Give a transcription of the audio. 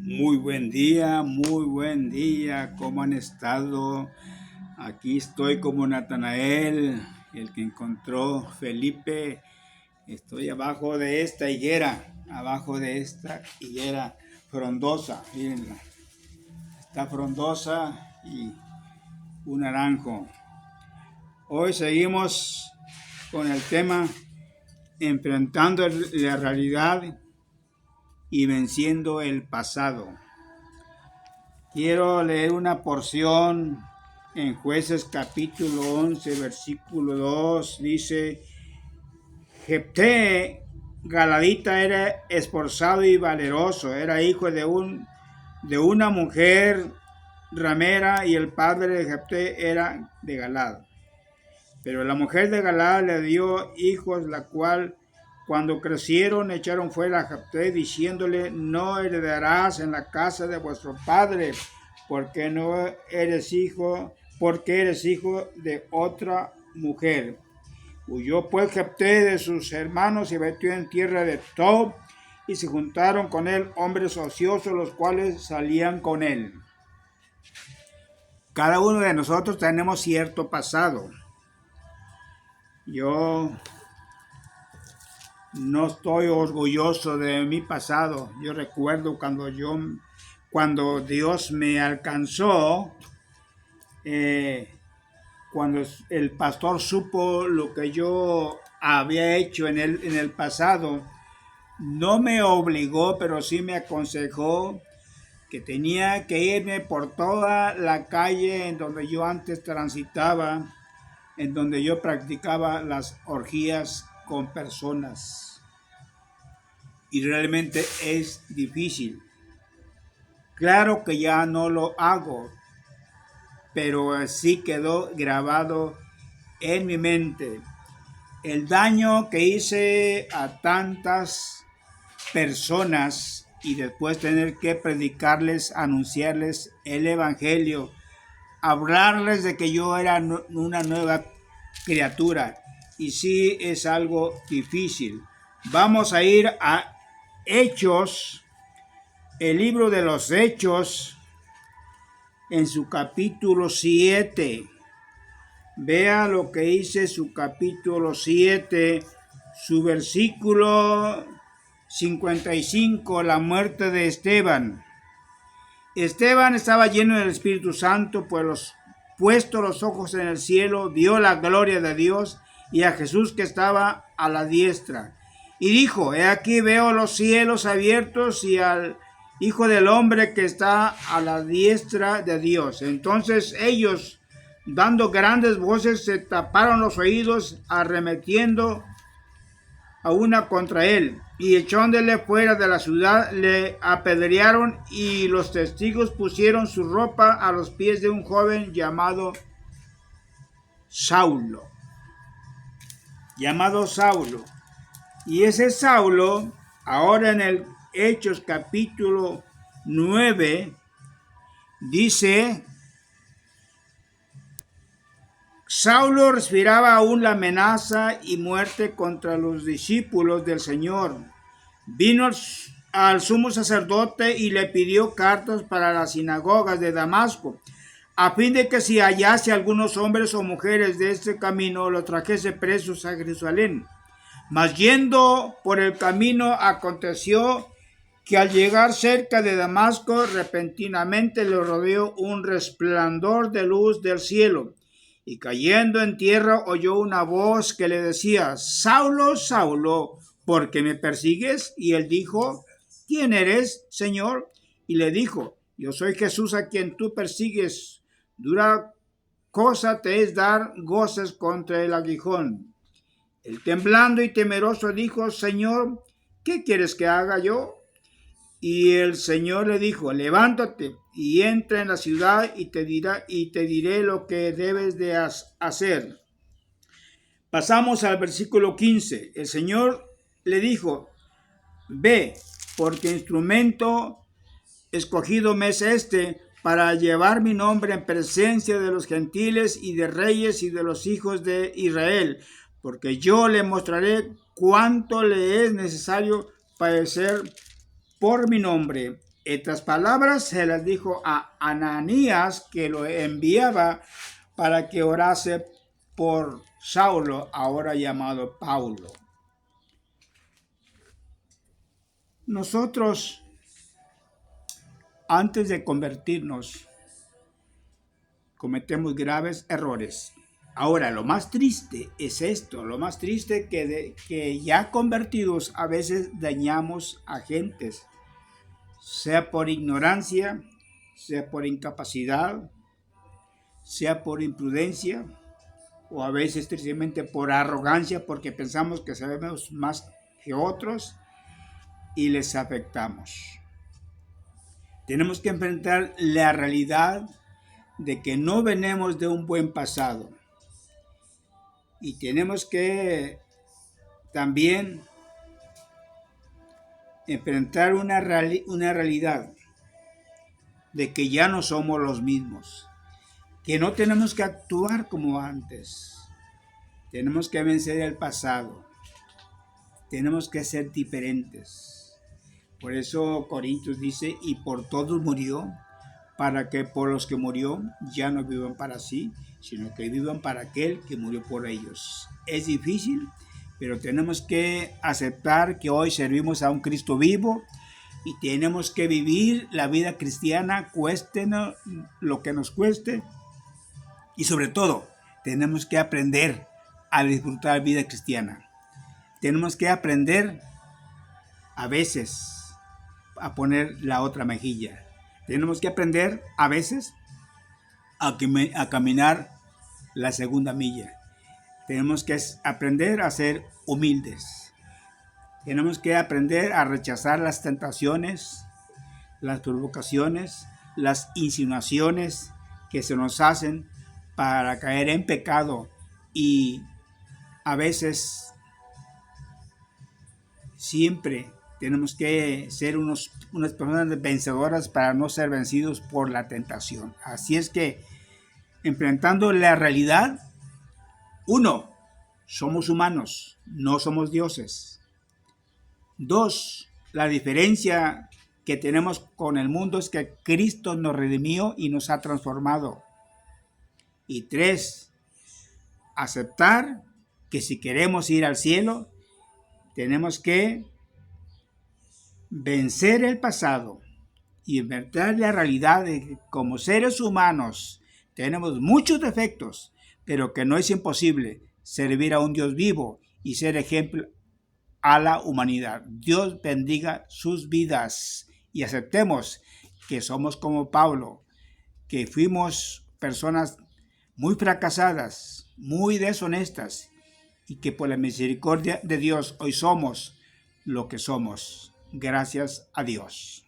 Muy buen día, ¿cómo han estado? Aquí estoy como Natanael, el que encontró Felipe. Estoy abajo de esta higuera frondosa, mírenla. Está frondosa y un naranjo. Hoy seguimos con el tema enfrentando la realidad y venciendo el pasado. Quiero leer una porción en Jueces capítulo 11, versículo 2. Dice: Jefté Galadita era esforzado y valeroso, era hijo de una mujer ramera, y el padre de Jefté era de Galad. Pero la mujer de Galad le dio hijos, la cual cuando crecieron echaron fuera a Jefté, diciéndole: no heredarás en la casa de vuestro padre, porque eres hijo de otra mujer. Huyó pues Jefté de sus hermanos y metió en tierra de Tob, y se juntaron con él hombres ociosos, los cuales salían con él. Cada uno de nosotros tenemos cierto pasado. Yo no estoy orgulloso de mi pasado. Yo recuerdo cuando Dios me alcanzó, cuando el pastor supo lo que yo había hecho en el pasado, no me obligó, pero sí me aconsejó que tenía que irme por toda la calle en donde yo antes transitaba, en donde yo practicaba las orgías con personas. Y realmente es difícil. Claro que ya no lo hago, pero sí quedó grabado en mi mente el daño que hice a tantas personas, y después tener que predicarles, anunciarles el evangelio, hablarles de que yo era una nueva criatura. Y sí es algo difícil. Vamos a ir a Hechos, el libro de los Hechos, en su capítulo 7. Vea lo que dice su capítulo 7, su versículo 55, la muerte de Esteban. Esteban estaba lleno del Espíritu Santo, pues puesto los ojos en el cielo, vio la gloria de Dios y a Jesús que estaba a la diestra. Y dijo: he aquí veo los cielos abiertos y al Hijo del Hombre que está a la diestra de Dios. Entonces ellos, dando grandes voces, se taparon los oídos, arremetiendo a una contra él, y echándole fuera de la ciudad, le apedrearon, y los testigos pusieron su ropa a los pies de un joven llamado Saulo. Y ese Saulo, ahora en el Hechos capítulo 9, dice: Saulo respiraba aún la amenaza y muerte contra los discípulos del Señor. Vino al sumo sacerdote y le pidió cartas para las sinagogas de Damasco, a fin de que si hallase algunos hombres o mujeres de este camino, los trajese presos a Jerusalén. Mas yendo por el camino, aconteció que al llegar cerca de Damasco, repentinamente le rodeó un resplandor de luz del cielo, y cayendo en tierra oyó una voz que le decía: Saulo, Saulo, ¿por qué me persigues? Y él dijo: ¿quién eres, Señor? Y le dijo: yo soy Jesús a quien tú persigues. Dura cosa te es dar goces contra el aguijón. Él, temblando y temeroso, dijo: Señor, ¿qué quieres que haga yo? Y el Señor le dijo: levántate y entra en la ciudad, y te diré lo que debes de hacer. Pasamos al versículo 15. El Señor le dijo: ve, porque instrumento escogido me es este, para llevar mi nombre en presencia de los gentiles y de reyes y de los hijos de Israel, porque yo le mostraré cuánto le es necesario padecer por mi nombre. Estas palabras se las dijo a Ananías, que lo enviaba para que orase por Saulo, ahora llamado Paulo. Nosotros, antes de convertirnos, cometemos graves errores. Ahora, lo más triste es esto, lo más triste que ya convertidos a veces dañamos a gentes, sea por ignorancia, sea por incapacidad, sea por imprudencia, o a veces tristemente por arrogancia, porque pensamos que sabemos más que otros y les afectamos. Tenemos que enfrentar la realidad de que no venimos de un buen pasado. Y tenemos que también enfrentar una realidad de que ya no somos los mismos, que no tenemos que actuar como antes, tenemos que vencer el pasado, tenemos que ser diferentes. Por eso Corintios dice, y por todos murió, para que por los que murió ya no vivan para sí, sino que vivan para aquel que murió por ellos. Es difícil, pero tenemos que aceptar que hoy servimos a un Cristo vivo y tenemos que vivir la vida cristiana, cueste lo que nos cueste, y sobre todo tenemos que aprender a disfrutar la vida cristiana. Tenemos que aprender a veces a poner la otra mejilla. Tenemos que aprender a veces a caminar la segunda milla. Tenemos que aprender a ser humildes. Tenemos que aprender a rechazar las tentaciones, las provocaciones, las insinuaciones que se nos hacen para caer en pecado, y a veces siempre tenemos que ser unas personas vencedoras para no ser vencidos por la tentación. Así es que, enfrentando la realidad, 1, somos humanos, no somos dioses. 2, la diferencia que tenemos con el mundo es que Cristo nos redimió y nos ha transformado. Y 3, aceptar que si queremos ir al cielo, tenemos que vencer el pasado y enfrentar la realidad de que como seres humanos tenemos muchos defectos, pero que no es imposible servir a un Dios vivo y ser ejemplo a la humanidad. Dios bendiga sus vidas y aceptemos que somos como Pablo, que fuimos personas muy fracasadas, muy deshonestas, y que por la misericordia de Dios hoy somos lo que somos. Gracias a Dios.